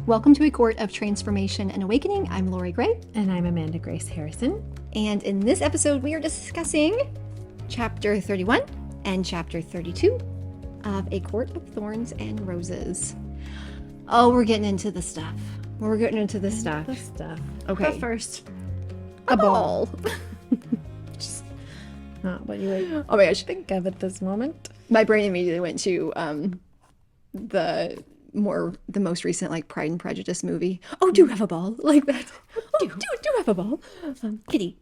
Welcome to A Court of Transformation and Awakening. I'm Lorrie Gray. And I'm Amanda Grace Harrison. And in this episode, we are discussing Chapter 31 and Chapter 32 of A Court of Thorns and Roses. Oh, we're getting into the stuff. Okay. But first, a ball. Just not what you would Oh my gosh. think of at this moment. My brain immediately went to the most recent like Pride and Prejudice movie. Oh, do have a ball like that. Oh, do have a ball. Kitty.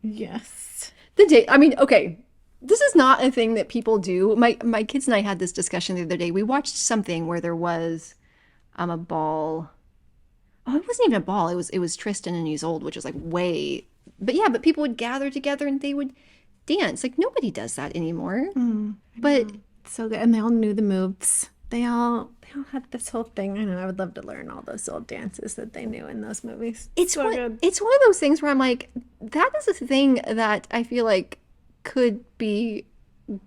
Yes. The day. I mean, okay. This is not a thing that people do. My kids and I had this discussion the other day. We watched something where there was a ball. Oh, it wasn't even a ball. It was Tristan and Isolde, which was like way. But yeah, but people would gather together and they would dance. Like nobody does that anymore. But So good. And they all knew the moves. They all had this whole thing. I know, I would love to learn all those old dances that they knew in those movies. it's one of those things where I'm like, that is a thing that I feel like could be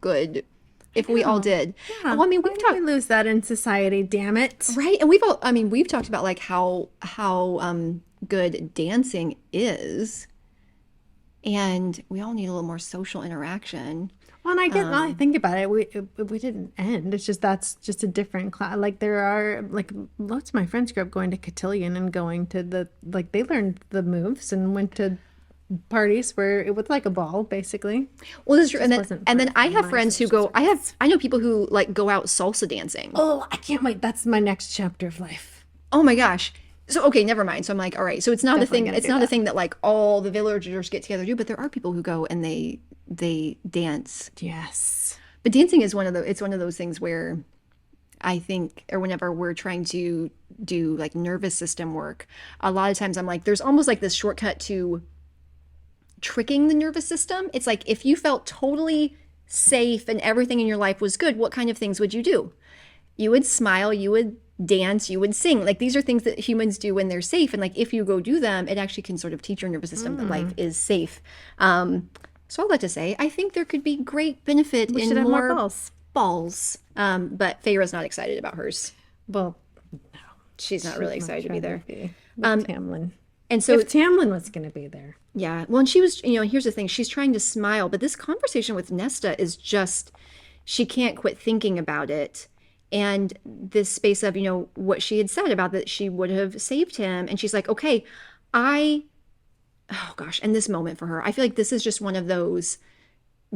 good if we all did. Yeah. Well, I mean, Why we've did talked we lose that in society, damn it. right, and we've talked about like how good dancing is, and we all need a little more social interaction. Well, and I think about it, we didn't end. It's just that's just a different class. Like there are like lots of my friends grew up going to cotillion and going to they learned the moves and went to parties where it was like a ball basically. Well, this is true. wasn't And then part I of have my friends who social go. I know people who like go out salsa dancing. Oh, I can't wait. That's my next chapter of life. Oh my gosh. So okay, never mind. So I'm like, all right. So it's not Definitely a thing. gonna It's do not a that. thing that like all the villagers get together to do. But there are people who go and they dance. Yes. But dancing is one of those things where I think, or whenever we're trying to do like nervous system work, a lot of times I'm like, there's almost like this shortcut to tricking the nervous system. It's like if you felt totally safe and everything in your life was good, what kind of things would you do? You would smile, you would dance, you would sing. Like these are things that humans do when they're safe. And like if you go do them, it actually can sort of teach your nervous system that life is safe. So all that to say, I think there could be great benefit We in should have more more balls. But Feyre's not excited about hers. Well, She's not really excited to be there. With Tamlin. And so If Tamlin was going to be there. yeah, well, and she was, here's the thing. She's trying to smile, but this conversation with Nesta is just, she can't quit thinking about it. And this space of, what she had said about that she would have saved him. And she's like, okay, oh gosh, and this moment for her, I feel like this is just one of those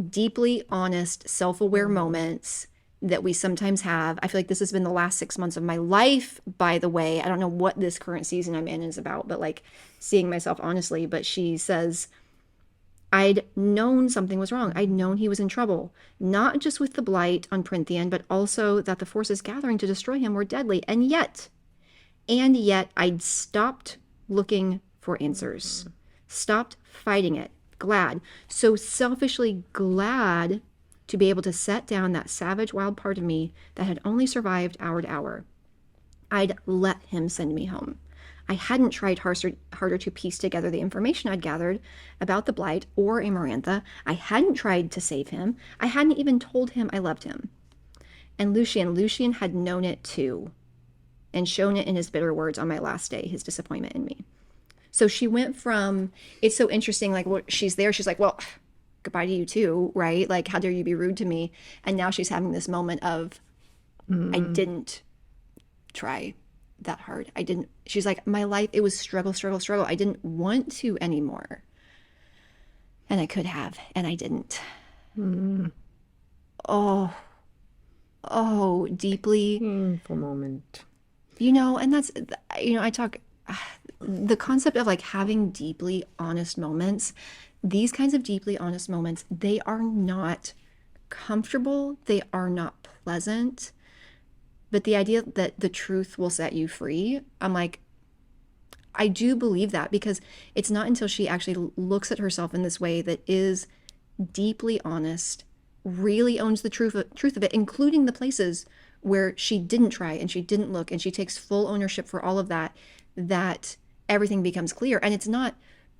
deeply honest, self-aware moments that we sometimes have. I feel like this has been the last 6 months of my life, by the way. I don't know what this current season I'm in is about, but like seeing myself honestly. But she says, I'd known something was wrong. I'd known he was in trouble, not just with the blight on Prynthian, but also that the forces gathering to destroy him were deadly. And yet I'd stopped looking for answers, stopped fighting it, glad, so selfishly glad to be able to set down that savage, wild part of me that had only survived hour to hour. I'd let him send me home. I hadn't tried harder to piece together the information I'd gathered about the Blight or Amarantha. I hadn't tried to save him. I hadn't even told him I loved him. And Lucien had known it too, and shown it in his bitter words on my last day, his disappointment in me. So she went from, it's so interesting, like she's there, she's like, well, goodbye to you too, right? Like, how dare you be rude to me? And now she's having this moment of, I didn't try that hard. She's like, my life, it was struggle. I didn't want to anymore. And I could have, and I didn't. Oh, deeply. Painful moment. And that's, I talk, the concept of like having deeply honest moments, these kinds of deeply honest moments, they are not comfortable. They are not pleasant. But the idea that the truth will set you free, I'm like, I do believe that, because it's not until she actually looks at herself in this way that is deeply honest, really owns the truth of it, including the places where she didn't try and she didn't look, and she takes full ownership for all of that, that everything becomes clear. And it's not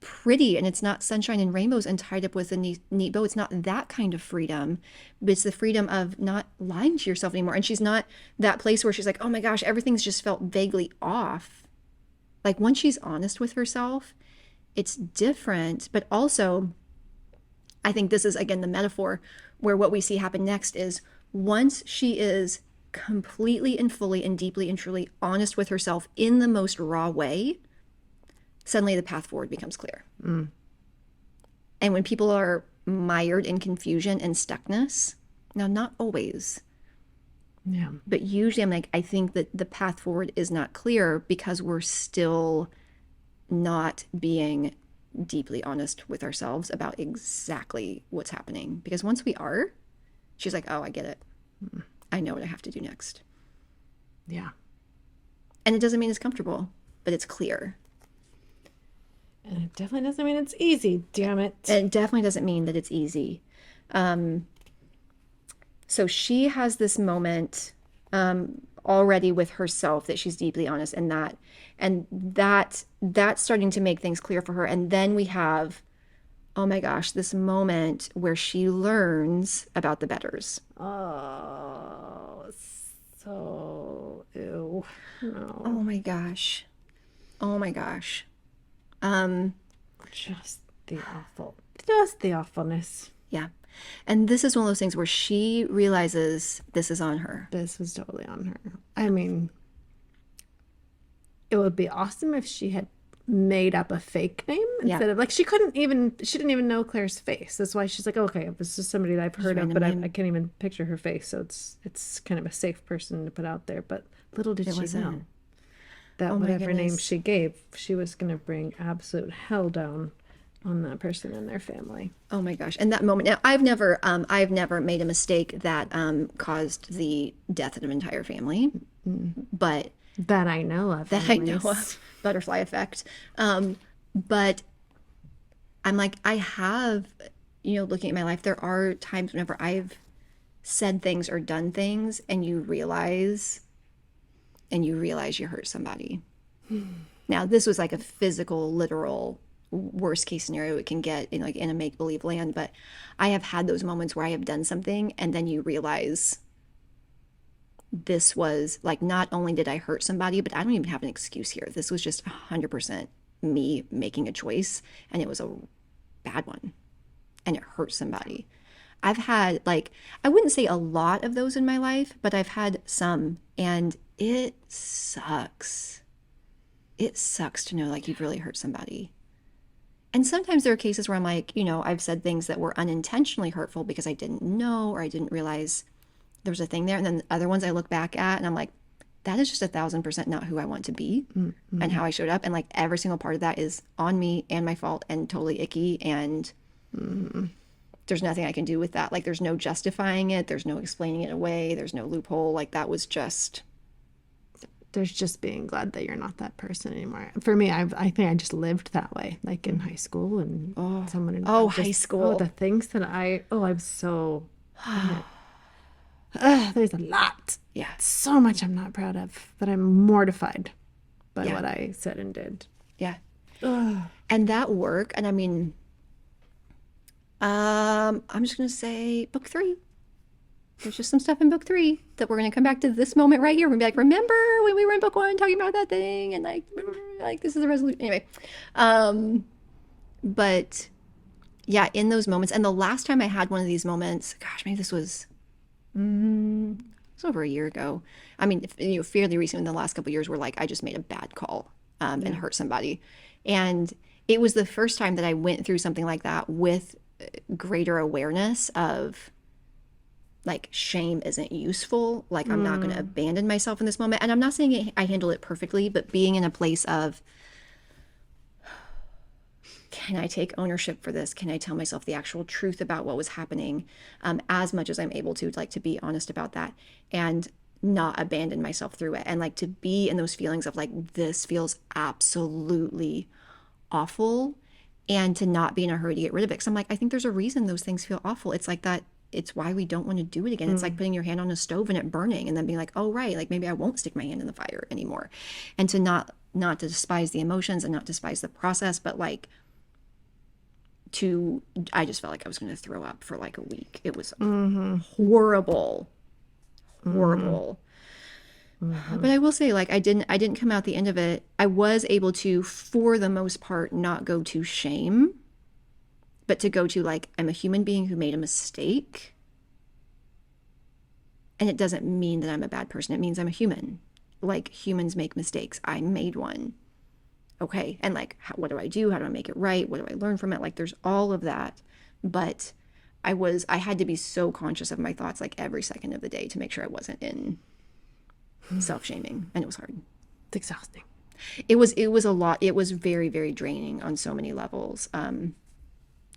pretty and it's not sunshine and rainbows and tied up with a neat bow. It's not that kind of freedom, but it's the freedom of not lying to yourself anymore. And she's not that place where she's like, oh my gosh, everything's just felt vaguely off. Like once she's honest with herself, it's different. But also, I think this is again the metaphor where what we see happen next is once she is completely and fully and deeply and truly honest with herself in the most raw way, suddenly the path forward becomes clear. And when people are mired in confusion and stuckness, now not always, Yeah. but usually I'm like, I think that the path forward is not clear because we're still not being deeply honest with ourselves about exactly what's happening. Because once we are, she's like, oh, I get it. I know what I have to do next. Yeah. And it doesn't mean it's comfortable, but it's clear. And it definitely doesn't mean it's easy, damn it. It definitely doesn't mean that it's easy. So she has this moment already with herself that she's deeply honest, and that's starting to make things clear for her. And then we have, oh my gosh, this moment where she learns about the betters. Oh, so ew. No. Oh my gosh. Oh my gosh. Just the awful. Just the awfulness. Yeah. And this is one of those things where she realizes this is on her. This was totally on her. I mean, it would be awesome if she had made up a fake name instead of like she didn't even know Claire's face. That's why she's like, okay, this is somebody that I've heard of, but I can't even picture her face. So it's kind of a safe person to put out there. But little did she know that whatever name she gave, she was going to bring absolute hell down on that person and their family. Oh my gosh. And that moment, now I've never made a mistake that caused the death of an entire family, but that I know of. That anyways. I know of. Butterfly effect. But I'm like, I have, looking at my life, there are times whenever I've said things or done things and you realize you hurt somebody. Now, this was like a physical, literal worst case scenario it can get in a make-believe land, but I have had those moments where I have done something and then you realize this was like, not only did I hurt somebody, but I don't even have an excuse here. This was just 100% me making a choice, and it was a bad one, and it hurt somebody. I've had, like, I wouldn't say a lot of those in my life, but I've had some, and it sucks. It sucks to know like you've really hurt somebody. And sometimes there are cases where I'm like, I've said things that were unintentionally hurtful because I didn't know or I didn't realize there was a thing there. And then other ones I look back at and I'm like, that is just 1,000% not who I want to be and how I showed up. And like every single part of that is on me and my fault and totally icky. And there's nothing I can do with that. Like there's no justifying it. There's no explaining it away. There's no loophole. Like that was just... There's just being glad that you're not that person anymore. For me, I think I just lived that way, like in high school and someone in high school. The things that I'm so... there's a lot. Yeah. So much I'm not proud of, but I'm mortified by what I said and did. Yeah. And that work, and I mean, I'm just going to say book 3. There's just some stuff in book 3 that we're going to come back to this moment right here. We're going to be like, remember when we were in book 1 talking about that thing? And like this is the resolution. Anyway. But yeah, in those moments, and the last time I had one of these moments, gosh, maybe this was over a year ago. I mean, fairly recent in the last couple of years where like I just made a bad call and hurt somebody. And it was the first time that I went through something like that with greater awareness of like shame isn't useful. Like I'm not going to abandon myself in this moment. And I'm not saying I handle it perfectly, but being in a place of, can I take ownership for this? Can I tell myself the actual truth about what was happening as much as I'm able to, like to be honest about that and not abandon myself through it. And like to be in those feelings of like, this feels absolutely awful, and to not be in a hurry to get rid of it. Cause I'm like, I think there's a reason those things feel awful. It's like that. It's why we don't want to do it again. It's like putting your hand on a stove and it burning and then being like, oh, right. Like maybe I won't stick my hand in the fire anymore. And to not to despise the emotions and not despise the process, but like I just felt like I was going to throw up for like a week. It was horrible, horrible. But I will say, like, I didn't come out the end of it. I was able to, for the most part, not go to shame, but to go to, like, I'm a human being who made a mistake. And it doesn't mean that I'm a bad person. It means I'm a human. Like, humans make mistakes. I made one. Okay. And like, what do I do? How do I make it right? What do I learn from it? Like, there's all of that. But I had to be so conscious of my thoughts, like, every second of the day to make sure I wasn't in self-shaming. And it was hard. It's exhausting. It was a lot. It was very, very draining on so many levels.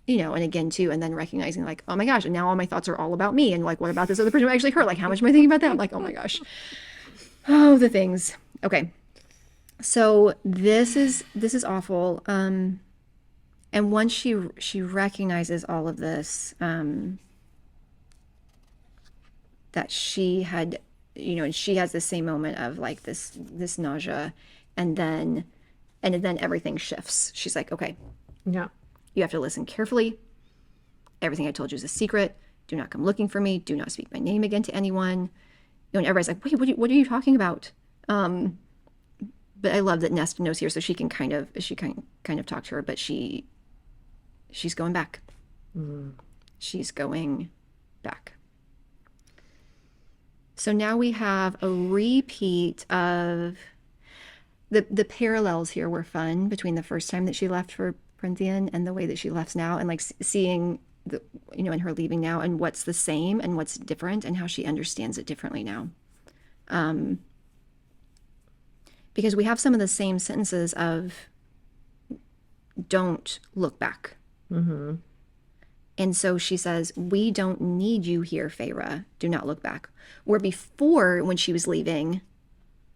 You know, and again too, and then recognizing like, oh my gosh, and now all my thoughts are all about me. And like, what about this other person who actually hurt? Like, how much am I thinking about that? I'm like, oh my gosh. Oh, the things. Okay. So this is awful. And once she recognizes all of this, that she had, you know, and she has the same moment of like this nausea, and then everything shifts. She's like, okay, Yeah. you have to listen carefully. Everything I told you is a secret. Do not come looking for me. Do not speak my name again to anyone. You know, and everybody's like, wait, what are you talking about? But I love that Nesta knows here, so she can kind of talk to her, but she's going back. She's going back. So now we have a repeat of the parallels here were fun between the first time that she left for Printheon and the way that she left now, and like seeing the, you know, and her leaving now, and what's the same and what's different and how she understands it differently now. Because we have some of the same sentences of don't look back. And so she says, we don't need you here, Feyre. Do not look back. Where before, when she was leaving,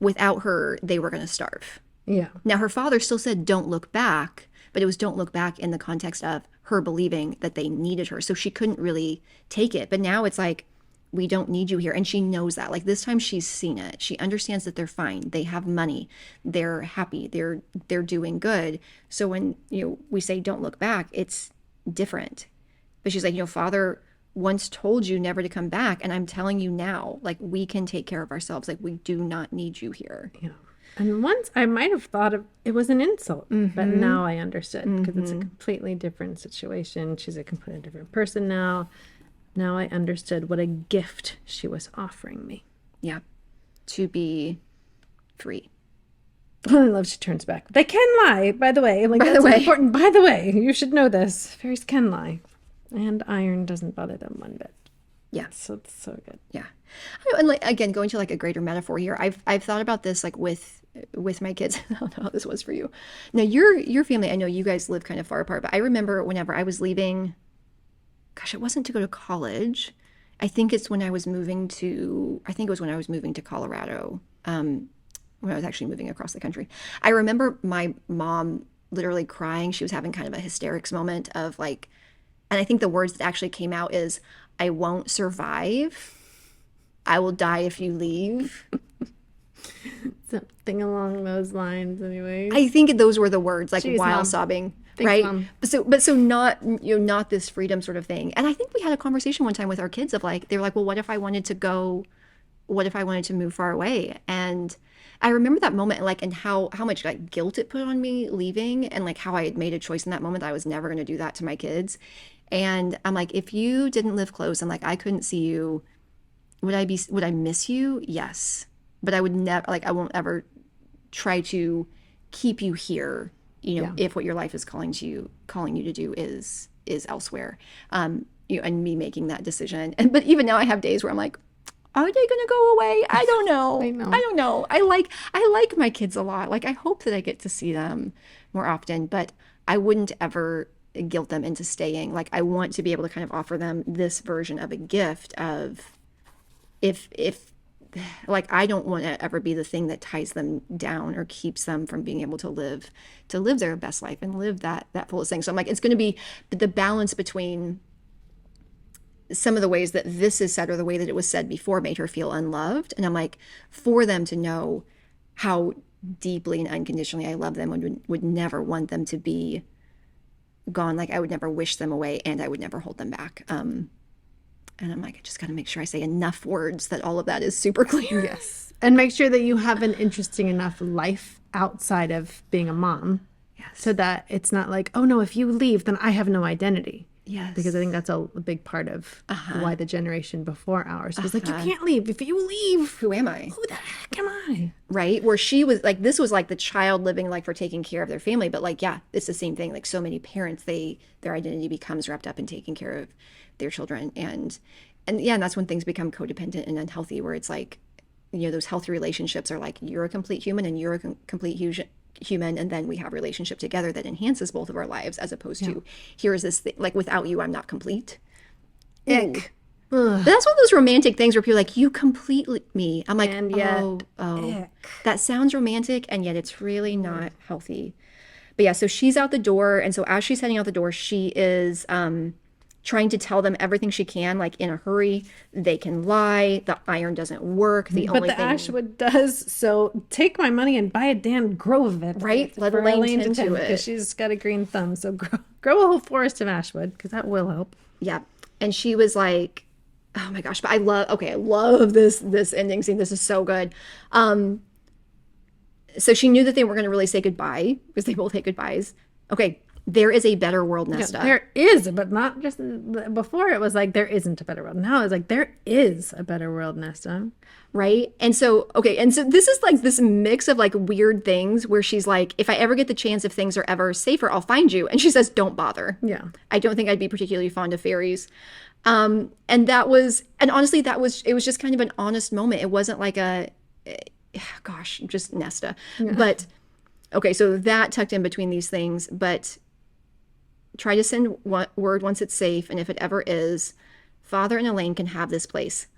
without her, they were going to starve. Yeah. Now, her father still said, don't look back, but it was don't look back in the context of her believing that they needed her. So she couldn't really take it. But now it's like, we don't need you here. And she knows that. Like this time she's seen it. She understands that they're fine. They have money. They're happy. They're doing good. So when, you know, we say don't look back, it's different. But she's like, you know, Father once told you never to come back. And I'm telling you now, like, we can take care of ourselves. Like, we do not need you here. Yeah. And once I might have thought it was an insult, but now I understood because it's a completely different situation. She's a completely different person now. Now I understood what a gift she was offering me. Yeah. To be free. I love she turns back. They can lie, by the way. Like, that's important. By the way, you should know this. Fairies can lie. And iron doesn't bother them one bit. Yeah. So it's so good. Yeah. And like, again, going to like a greater metaphor here, I've thought about this like with my kids. I don't know how this was for you. Now your family, I know you guys live kind of far apart, but I remember whenever I was leaving, gosh, it wasn't to go to college. I think it was when I was moving to Colorado, when I was actually moving across the country. I remember my mom literally crying. She was having kind of a hysterics moment of like, and I think the words that actually came out is, I won't survive. I will die if you leave. Something along those lines, anyway. I think those were the words, like, Jeez, while Mom. sobbing. Thanks, right? Mom. So not, you know, not this freedom sort of thing. And I think we had a conversation one time with our kids of like, they were like, well, what if I wanted to move far away? And I remember that moment, like, and how much like guilt it put on me leaving, and like how I had made a choice in that moment that I was never going to do that to my kids. And I'm like, if you didn't live close and like I couldn't see you, would I miss you? Yes. But I would never, like, I won't ever try to keep you here, you know, if what your life is calling you to do is elsewhere. You know, and me making that decision. But even now I have days where I'm like, are they going to go away? I don't know. I know. I don't know. I like my kids a lot. Like, I hope that I get to see them more often, but I wouldn't ever guilt them into staying. Like, I want to be able to kind of offer them this version of a gift of if like, I don't want to ever be the thing that ties them down or keeps them from being able to live their best life and live that fullest thing. So I'm like, it's going to be the balance between some of the ways that this is said or the way that it was said before made her feel unloved. And I'm like, for them to know how deeply and unconditionally I love them and would never want them to be gone. Like, I would never wish them away and I would never hold them back. And I'm like, I just got to make sure I say enough words that all of that is super clear. Yes. And make sure that you have an interesting enough life outside of being a mom. Yes. So that it's not like, oh no, if you leave, then I have no identity. Yes. Because I think that's a big part of why the generation before ours was like, you can't leave. If you leave, Who am I? who the heck am I? Right? Where she was like, this was like the child living like for taking care of their family. But like, yeah, it's the same thing. Like so many parents, their identity becomes wrapped up in taking care of their children. And yeah, and that's when things become codependent and unhealthy, where it's like, those healthy relationships are like, you're a complete human and you're a complete human, and then we have a relationship together that enhances both of our lives, as opposed to, here is this thing, like, without you, I'm not complete. Ick. But that's one of those romantic things where people are like, you complete me. I'm like, And yet, oh, that sounds romantic, and yet it's really not healthy. But yeah, so she's out the door, and so as she's heading out the door, she is trying to tell them everything she can, like in a hurry. They can lie. The iron doesn't work. But the Ashwood does. So take my money and buy a damn grove of it. Right? Let Elaine tend to it. Because she's got a green thumb. So grow a whole forest of Ashwood, because that will help. Yeah. And she was like, oh my gosh, but I love this ending scene. This is so good. So she knew that they weren't going to really say goodbye, because they both hate goodbyes. Okay. There is a better world, Nesta. Yeah, there is, but not just before. It was like there isn't a better world. Now it's like there is a better world, Nesta. Right? And so this is like this mix of like weird things where she's like, if I ever get the chance, if things are ever safer, I'll find you. And she says, don't bother. Yeah. I don't think I'd be particularly fond of fairies. And honestly, it was just kind of an honest moment. It wasn't like just Nesta. Yeah. But okay, so that tucked in between these things, but try to send word once it's safe, and if it ever is, Father and Elaine can have this place.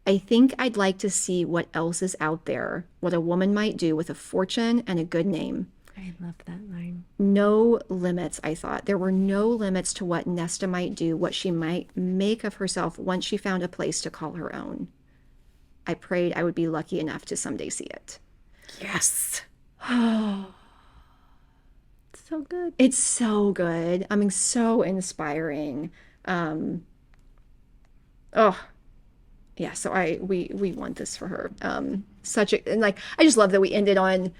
I think I'd like to see what else is out there, what a woman might do with a fortune and a good name. I love that line. No limits, I thought. There were no limits to what Nesta might do, what she might make of herself once she found a place to call her own. I prayed I would be lucky enough to someday see it. Yes. So good. It's so good. I mean, so inspiring. So we want this for her. And like, I just love that we ended on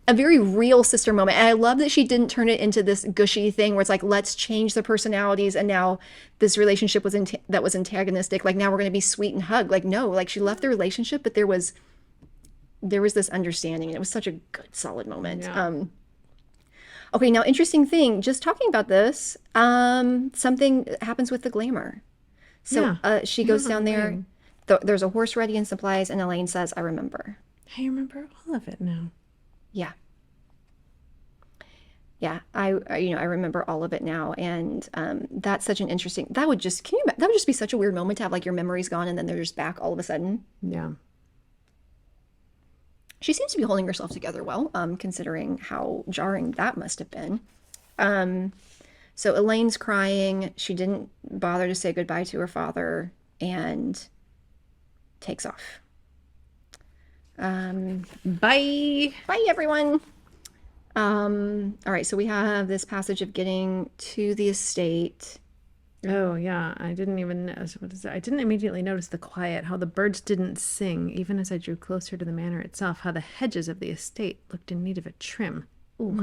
a very real sister moment. And I love that she didn't turn it into this gushy thing where it's like, let's change the personalities. And now this relationship that was antagonistic. Like, now we're going to be sweet and hug. Like, no, like she left the relationship, but there was this understanding, and it was such a good, solid moment. Yeah. Okay, now interesting thing, just talking about this, something happens with the glamour. So she goes down there, there's a horse ready and supplies, and Elaine says, I remember. I remember all of it now. Yeah. Yeah, I remember all of it now, and that's such an interesting, that would just be such a weird moment to have like your memories gone and then they're just back all of a sudden. Yeah. She seems to be holding herself together well, considering how jarring that must have been. So Elaine's crying. She didn't bother to say goodbye to her father and takes off. Bye. Bye, everyone. All right, so we have this passage of getting to the estate. Oh, yeah. I didn't even notice. What is it? I didn't immediately notice the quiet, how the birds didn't sing, even as I drew closer to the manor itself, how the hedges of the estate looked in need of a trim. Ooh,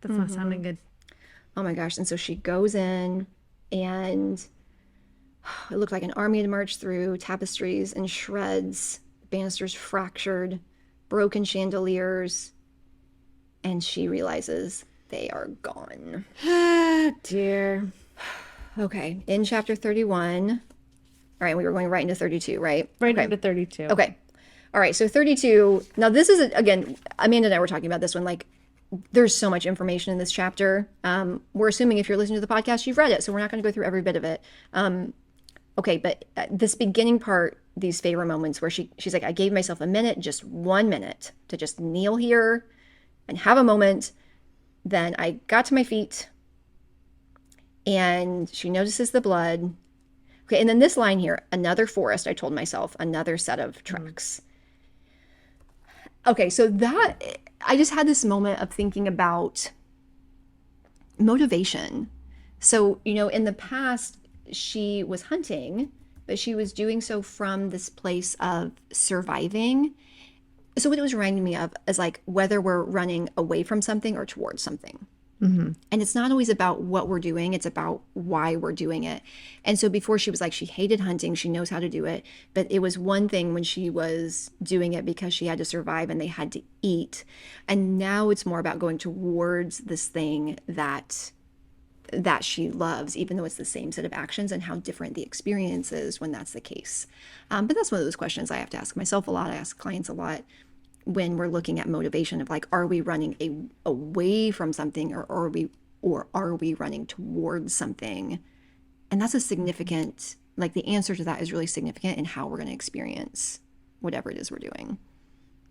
that's not sounding good. Oh, my gosh. And so she goes in, and it looked like an army had marched through, tapestries in shreds, banisters fractured, broken chandeliers, and she realizes they are gone. Ah, dear. Okay, in chapter 31, all right, we were going right into 32, right? Right into 32. Okay. All right, so 32, now this is, again, Amanda and I were talking about this one, like, there's so much information in this chapter. We're assuming if you're listening to the podcast, you've read it, so we're not going to go through every bit of it. Okay, but this beginning part, these favorite moments where she's like, I gave myself a minute, just 1 minute, to just kneel here and have a moment. Then I got to my feet, and she notices the blood. Okay, and then this line here, another forest, I told myself, another set of tracks. Okay, so that, I just had this moment of thinking about motivation. So, in the past, she was hunting, but she was doing so from this place of surviving. So, what it was reminding me of is like whether we're running away from something or towards something. Mm-hmm. And it's not always about what we're doing, it's about why we're doing it. And so before she was like, she hated hunting, she knows how to do it. But it was one thing when she was doing it because she had to survive and they had to eat. And now it's more about going towards this thing that she loves, even though it's the same set of actions, and how different the experience is when that's the case. But that's one of those questions I have to ask myself a lot. I ask clients a lot when we're looking at motivation of like, are we running away from something, or are we running towards something? And that's a significant, like the answer to that is really significant in how we're going to experience whatever it is we're doing.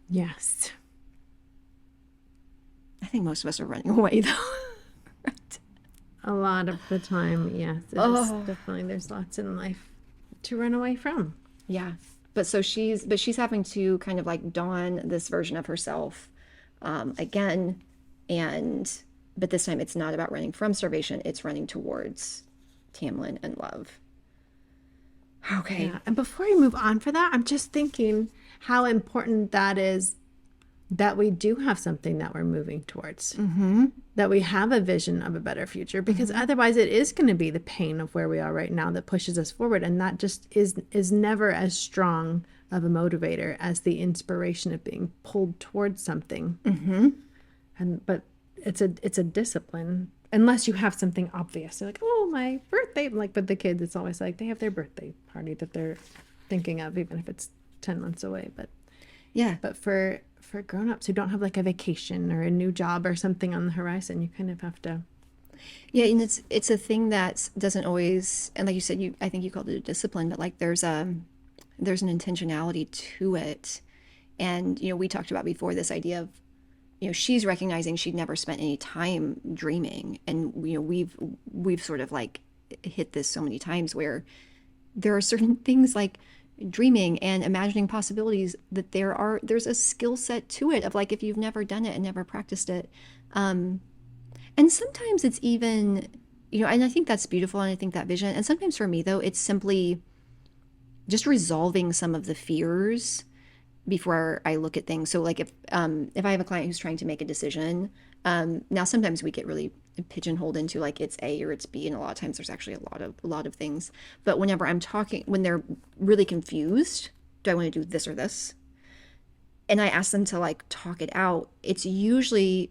Yes. I think most of us are running away though. Right? A lot of the time, yes. It is definitely, there's lots in life to run away from. Yeah. But she's having to kind of like dawn this version of herself again. But this time it's not about running from starvation, it's running towards Tamlin and love. Okay. Yeah. And before we move on for that, I'm just thinking how important that is, that we do have something that we're moving towards, that we have a vision of a better future, because otherwise it is going to be the pain of where we are right now that pushes us forward. And that just is never as strong of a motivator as the inspiration of being pulled towards something. But it's a discipline, unless you have something obvious. They're like, oh, my birthday. Like, but the kids, it's always like they have their birthday party that they're thinking of, even if it's 10 months away. But for grown-ups who don't have like a vacation or a new job or something on the horizon, you kind of have to. Yeah, and it's a thing that doesn't always, and like you said, I think you called it a discipline, but like there's an intentionality to it. And we talked about before this idea of she's recognizing she'd never spent any time dreaming, and we've sort of like hit this so many times where there are certain things like dreaming and imagining possibilities that there's a skill set to it of like, if you've never done it and never practiced it, and sometimes it's even and I think that's beautiful, and I think that vision, and sometimes for me though, it's simply just resolving some of the fears before I look at things. So like if I have a client who's trying to make a decision, now sometimes we get really pigeonholed into like it's A or it's B, and a lot of times there's actually a lot of things. But whenever when they're really confused, do I want to do this or this? And I ask them to like talk it out. It's usually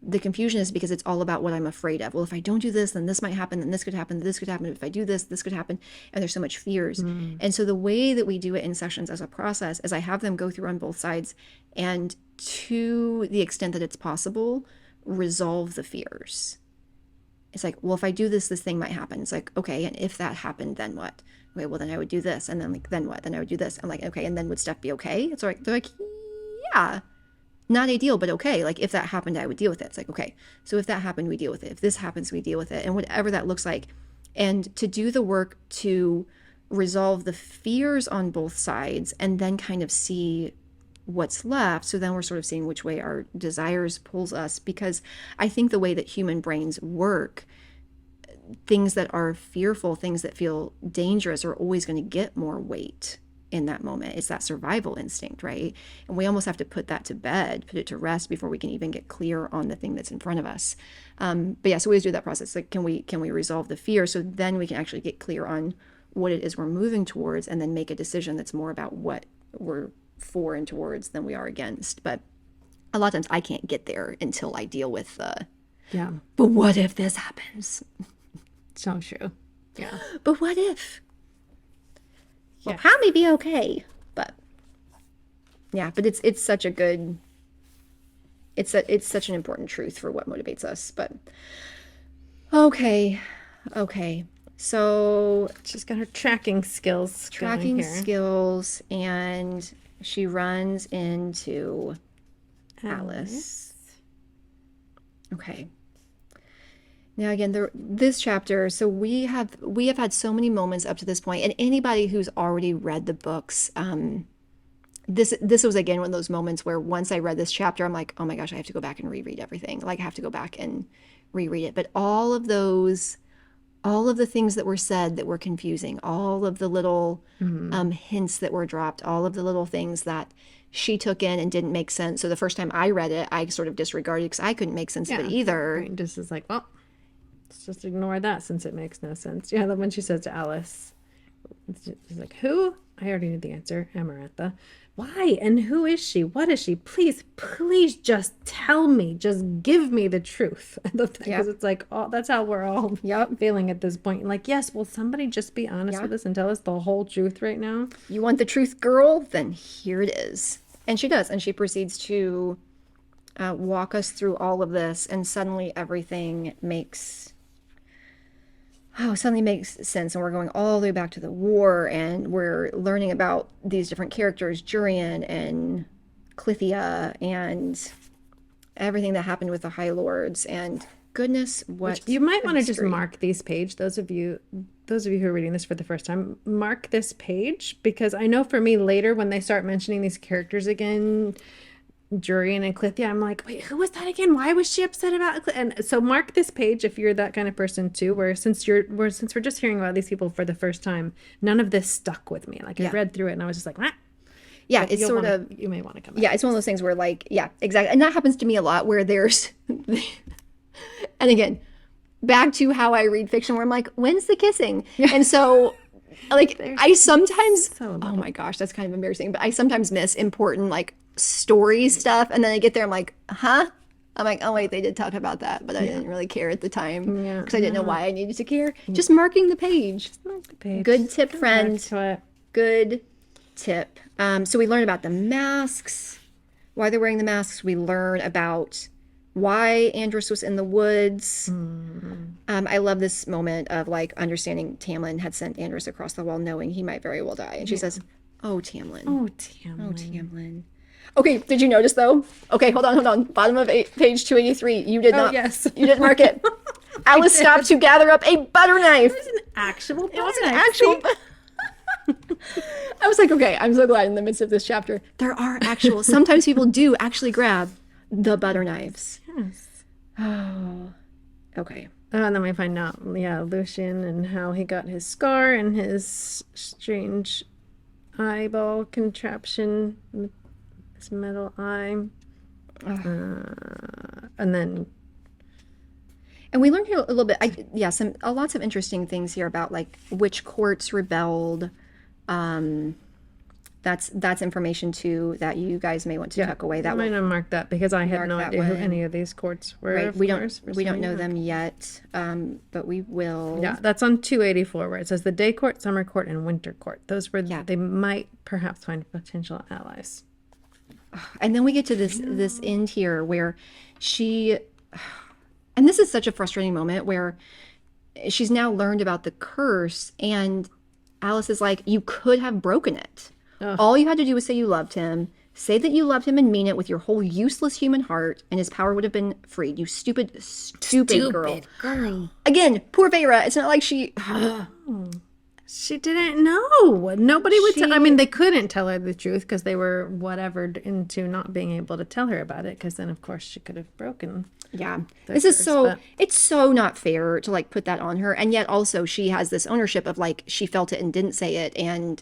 the confusion is because it's all about what I'm afraid of. Well, if I don't do this, then this might happen, then this could happen, this could happen. If I do this, this could happen. And there's so much fears. And so the way that we do it in sessions as a process is I have them go through on both sides, and to the extent that it's possible, resolve the fears. It's like, well, if I do this, this thing might happen. It's like, okay, and if that happened, then what? Okay, well, then I would do this. And then like, then what? Then I would do this. I'm like, okay, and then would stuff be okay? It's like, they're like, yeah. Not ideal, but okay. Like if that happened, I would deal with it. It's like, okay, so if that happened, we deal with it. If this happens, we deal with it. And whatever that looks like. And to do the work to resolve the fears on both sides, and then kind of see what's left. So then we're sort of seeing which way our desires pulls us, because I think the way that human brains work, things that are fearful, things that feel dangerous are always going to get more weight in that moment. It's that survival instinct, right? And we almost have to put that to bed, put it to rest before we can even get clear on the thing that's in front of us. But yeah, so we always do that process. Like, can we resolve the fear, so then we can actually get clear on what it is we're moving towards, and then make a decision that's more about what we're for and towards than we are against. But a lot of times I can't get there until I deal with but what if this happens? So true. Yeah. But what if? Well, probably be okay, but yeah, but it's such a good, it's such an important truth for what motivates us. But okay, so She's got her tracking skills going here. And she runs into Alice. Okay. Now again, this chapter, so we have had so many moments up to this point, and anybody who's already read the books, this was again one of those moments where once I read this chapter, I'm like, oh my gosh, I have to go back and reread everything. Like I have to go back and reread it. But all of the things that were said that were confusing, all of the little hints that were dropped, all of the little things that she took in and didn't make sense. So the first time I read it, I sort of disregarded because I couldn't make sense of it either. Right. Just is like, well, let's just ignore that since it makes no sense. Yeah, when she says to Alice, she's like, who? I already knew the answer. Amarantha. Why? And who is she? What is she? Please, please just tell me. Just give me the truth. I love that because it's like, oh, that's how we're all feeling at this point. Like, yes, will somebody just be honest with us and tell us the whole truth right now? You want the truth, girl? Then here it is. And she does. And she proceeds to walk us through all of this. And suddenly everything makes sense. And we're going all the way back to the war, and we're learning about these different characters, Jurian and Clythia, and everything that happened with the High Lords. And goodness, what you might want to just mark these pages. Those of you who are reading this for the first time, mark this page, because I know for me later when they start mentioning these characters again, Jurian and Clythia, I'm like, wait, who was that again? Why was she upset about it? And so mark this page if you're that kind of person too, where since we're just hearing about these people for the first time, none of this stuck with me. Like I read through it and I was just like, ah. Yeah, it's sort of, you may want to come back. Yeah, it's one of those things where like, yeah, exactly. And that happens to me a lot where there's, and again, back to how I read fiction where I'm like, when's the kissing? And so like I sometimes, oh my gosh, that's kind of embarrassing, but I sometimes miss important like story stuff, and then I get there, I'm like, huh? I'm like, oh wait, they did talk about that, but I didn't really care at the time because I didn't know why I needed to care. Just marking the page. Mark the page. Good tip, friend. Good tip. So we learn about the masks, why they're wearing the masks. We learn about why Andros was in the woods. I love this moment of like understanding Tamlin had sent Andros across the wall knowing he might very well die. And she says, oh, Tamlin. Oh, Tamlin. Oh, Tamlin. Okay, did you notice though? Okay, hold on. Bottom of page 283. You did not. Yes. You didn't mark it. Alice stopped to gather up a butter knife. It was an actual butter It was an knife. actual. I was like, okay, I'm so glad in the midst of this chapter there are actual. Sometimes people do actually grab the butter knives. Yes. Oh, okay. And then we find out, Lucian and how he got his scar and his strange eyeball contraption, his metal eye. And we learned here a little bit. Lots of interesting things here about like which courts rebelled. That's information too that you guys may want to tuck away. That I might not mark that because I had no idea who any of these courts were. Right. We don't know them yet, but we will. Yeah, that's on 284 where it says the day court, summer court, and winter court. Those were they might perhaps find potential allies. And then we get to this end here where she, and this is such a frustrating moment where she's now learned about the curse, and Alice is like, you could have broken it. All you had to do was say you loved him. Say that you loved him and mean it with your whole useless human heart, and his power would have been freed. You stupid girl. Again, poor Vera. It's not like she... She didn't know. Nobody would tell. I mean, they couldn't tell her the truth because they were whatevered into not being able to tell her about it, because then, of course, she could have broken. Yeah. It's so not fair to, like, put that on her. And yet also she has this ownership of, like, she felt it and didn't say it, and...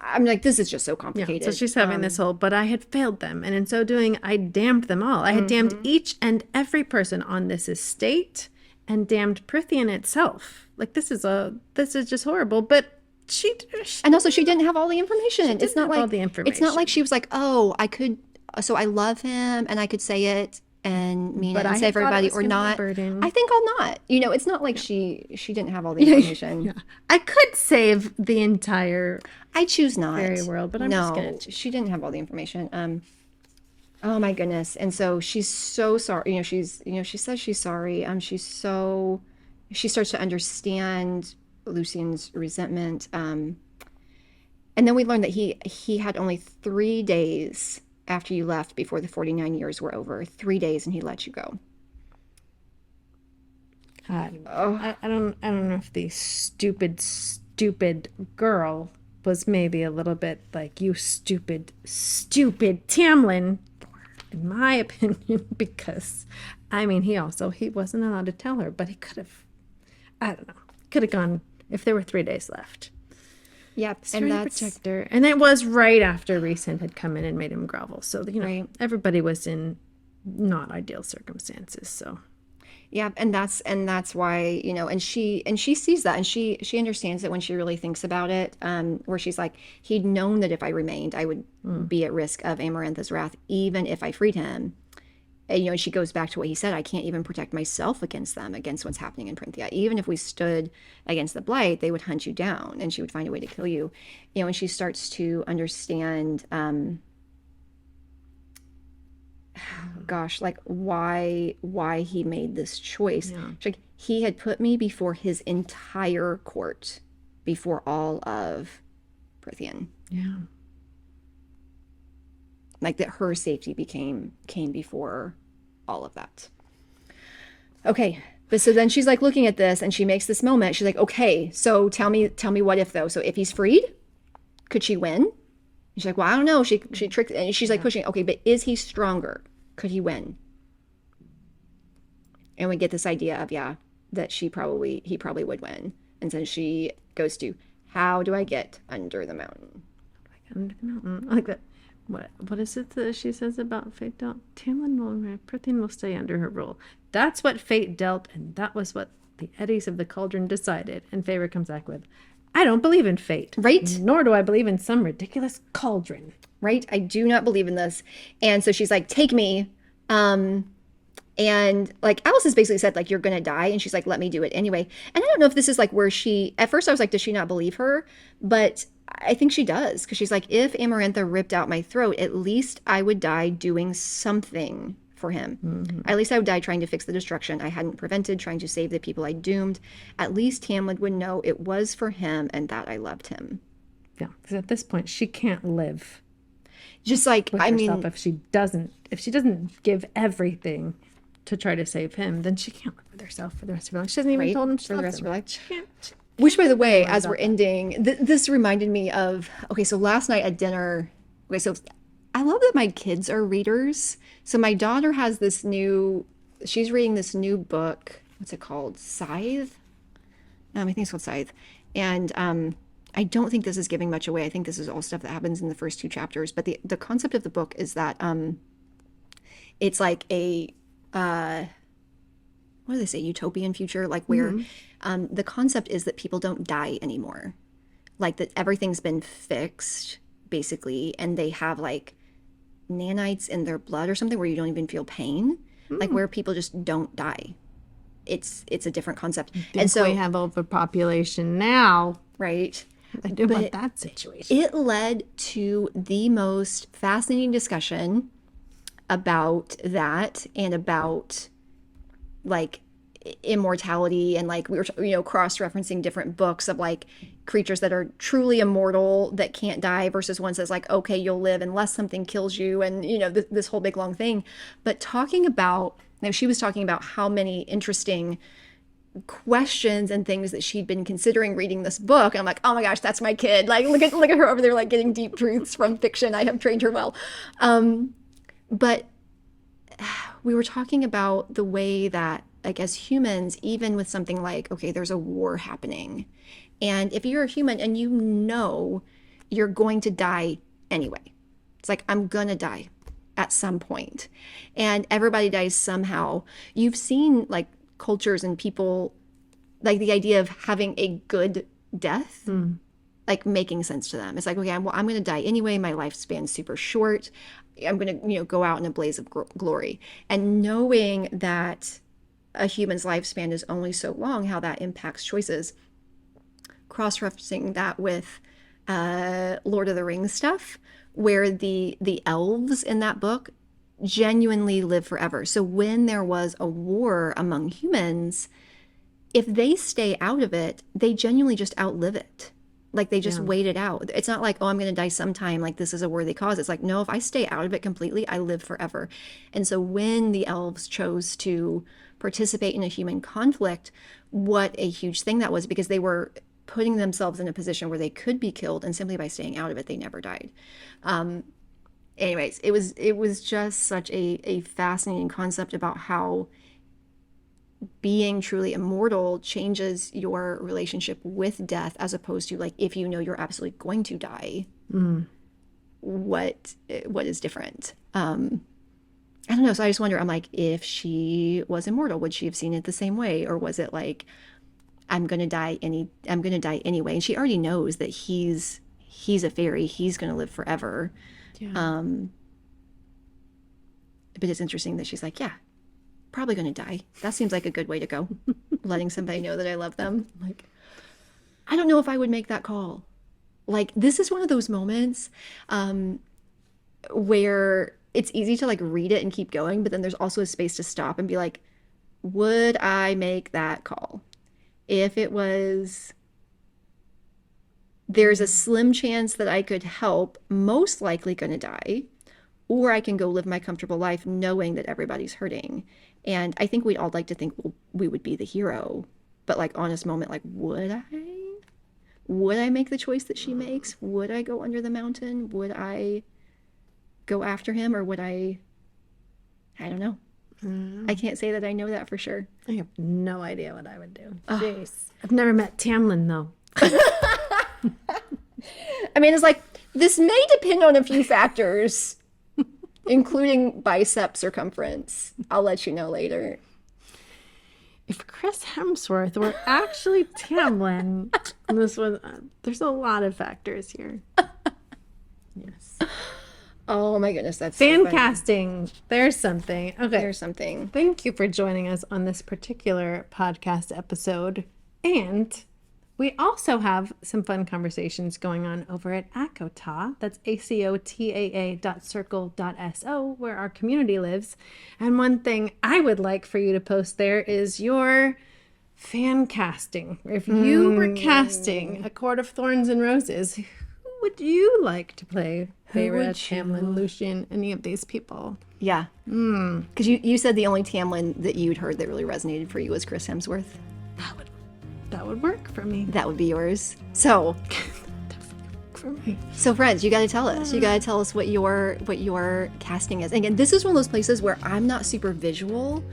I'm like, this is just so complicated. So she's having this whole, but I had failed them, and in so doing, I damned them all. I had damned each and every person on this estate, and damned Prithian itself. Like, this is just horrible. But she and also she didn't have all the information. It's not like all the information. It's not like she was like, oh, I could. So I love him, and I could say it and mean it and save everybody, or not. I think I'll not. It's not like she didn't have all the information. Yeah. I could save the entire. I choose not. Fairy world, but I'm just gonna. She didn't have all the information. Oh my goodness! And so she's so sorry. She says she's sorry. She starts to understand Lucian's resentment. And then we learned that he had only 3 days after you left before the 49 years were over. 3 days, and he let you go. God, I don't know if the stupid girl was maybe a little bit like, you stupid, stupid Tamlin, in my opinion, because, I mean, he wasn't allowed to tell her, but he could have, I don't know, could have gone if there were 3 days left. Yep. Trying And to that's protect her. And it was right after Rhysand had come in and made him grovel. So, right. everybody was in not ideal circumstances. So, Yeah, and that's why, and she sees that, and she understands it when she really thinks about it, where she's like, he'd known that if I remained, I would be at risk of Amarantha's wrath, even if I freed him. And she goes back to what he said, I can't even protect myself against them, against what's happening in Printhia. Even if we stood against the Blight, they would hunt you down, and she would find a way to kill you. And she starts to understand, gosh, like why he made this choice. yeah. Like, he had put me before his entire court, before all of Prithian. Yeah. Like, that her safety came before all of that. Okay, but so then she's like looking at this, and she makes this moment. She's like, okay, so tell me what if, though. So if he's freed, could she win? And she's like, well, I don't know. She tricked, and she's like pushing. Okay, but is he stronger? Could he win? And we get this idea of, that he probably would win. And then she goes to, how do I get under the mountain? Under the mountain. I like that. What is it that she says about fate dealt? Prithian will stay under her rule. That's what fate dealt, and that was what the eddies of the cauldron decided. And Feyre comes back with, I don't believe in fate. Right? Nor do I believe in some ridiculous cauldron. Right? I do not believe in this. And so she's like, take me. And like, Alice has basically said, like, you're gonna die, and she's like, let me do it anyway. And I don't know if this is like where at first I was like, does she not believe her? But I think she does, because she's like, if Amarantha ripped out my throat, at least I would die doing something for him. Mm-hmm. At least I would die trying to fix the destruction I hadn't prevented, trying to save the people I doomed. At least Tamlin would know it was for him and that I loved him. Yeah, because at this point she can't live. Just like, with herself, if she doesn't give everything to try to save him, then she can't live with herself for the rest of her life. She hasn't even told him for the rest of her life. She can't. Which, by the way, as we're ending, this reminded me of, okay, so last night at dinner, okay, so I love that my kids are readers. So my daughter has she's reading this new book. What's it called? Scythe? I think it's called Scythe. And I don't think this is giving much away. I think this is all stuff that happens in the first 2 chapters. But the concept of the book is that it's like a, what do they say, utopian future? Like where the concept is that people don't die anymore. Like that everything's been fixed, basically. And they have like nanites in their blood or something where you don't even feel pain. Like where people just don't die. It's a different concept. And so we have overpopulation now. Right. I do about that situation. It led to the most fascinating discussion about that, and about like immortality, and like we were cross-referencing different books of like creatures that are truly immortal that can't die versus ones that's like, okay, you'll live unless something kills you, and this whole big long thing. But talking about, she was talking about how many interesting questions and things that she'd been considering reading this book. And I'm like, oh my gosh, that's my kid. Like, look at her over there, like getting deep truths from fiction. I have trained her well. But we were talking about the way that, like, as humans, even with something like, okay, there's a war happening, and if you're a human and you're going to die anyway, it's like, I'm gonna die at some point, and everybody dies somehow. You've seen like cultures and people, like the idea of having a good death, like making sense to them. It's like, okay, I'm going to die anyway. My lifespan's super short. I'm going to, go out in a blaze of glory. And knowing that a human's lifespan is only so long, how that impacts choices. Cross-referencing that with Lord of the Rings stuff, where the elves in that book genuinely live forever. So when there was a war among humans, if they stay out of it, they genuinely just outlive it. Like they just wait it out. It's not like, oh, I'm going to die sometime, like this is a worthy cause. It's like, no, if I stay out of it completely, I live forever. And so when the elves chose to participate in a human conflict, what a huge thing that was, because they were putting themselves in a position where they could be killed, and simply by staying out of it, they never died. Anyways, it was just such a fascinating concept about how being truly immortal changes your relationship with death, as opposed to like if you know you're absolutely going to die, what is different. I don't know. So I just wonder, I'm like, if she was immortal, would she have seen it the same way? Or was it like, I'm going to die anyway. And she already knows that he's a fairy. He's going to live forever. Yeah. But it's interesting that she's like, yeah, probably going to die. That seems like a good way to go. Letting somebody know that I love them. Like, I don't know if I would make that call. Like, this is one of those moments where it's easy to like read it and keep going, but then there's also a space to stop and be like, would I make that call? If it was, there's a slim chance that I could help, most likely going to die, or I can go live my comfortable life knowing that everybody's hurting. And I think we'd all like to think we would be the hero, but like honest moment, like, would I make the choice that she makes? Would I go under the mountain? Would I go after him, or would I don't know. I can't say that I know that for sure. I have no idea what I would do. Jeez. I've never met Tamlin, though. I mean, it's like, this may depend on a few factors, including bicep circumference. I'll let you know later. If Chris Hemsworth were actually Tamlin, this was, there's a lot of factors here. Yes. Oh my goodness, that's Fan so funny. casting. There's something. Okay. There's something. Thank you for joining us on this particular podcast episode. And we also have some fun conversations going on over at ACOTA. That's ACOTAA.circle.so, where our community lives. And one thing I would like for you to post there is your fan casting. If you were casting A Court of Thorns and Roses, who would you like to play Feyre, Tamlin, Lucien, any of these people? Yeah. Because you said the only Tamlin that you'd heard that really resonated for you was Chris Hemsworth. That would work for me. That would be yours. So, For me. so friends, you got to tell us. You got to tell us what your casting is. And again, this is one of those places where I'm not super visual.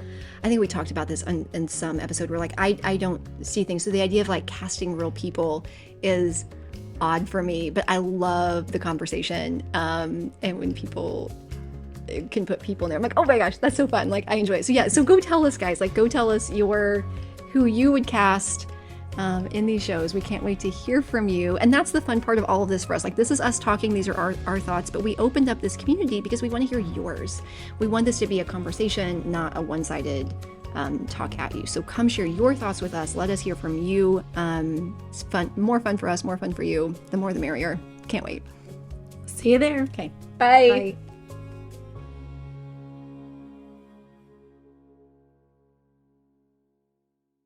I think we talked about this in some episode where like I don't see things. So the idea of like casting real people is odd for me, but I love the conversation. And when people can put people in there, I'm like, oh my gosh, that's so fun. Like, I enjoy it. So yeah, so go tell us, guys. Like, go tell us who you would cast in these shows. We can't wait to hear from you. And that's the fun part of all of this for us. Like, this is us talking. These are our thoughts, but we opened up this community because we want to hear yours. We want this to be a conversation, not a one-sided talk at you. So come share your thoughts with us. Let us hear from you. It's fun, more fun for us, more fun for you. The more the merrier. Can't wait. See you there. Okay. Bye. Bye.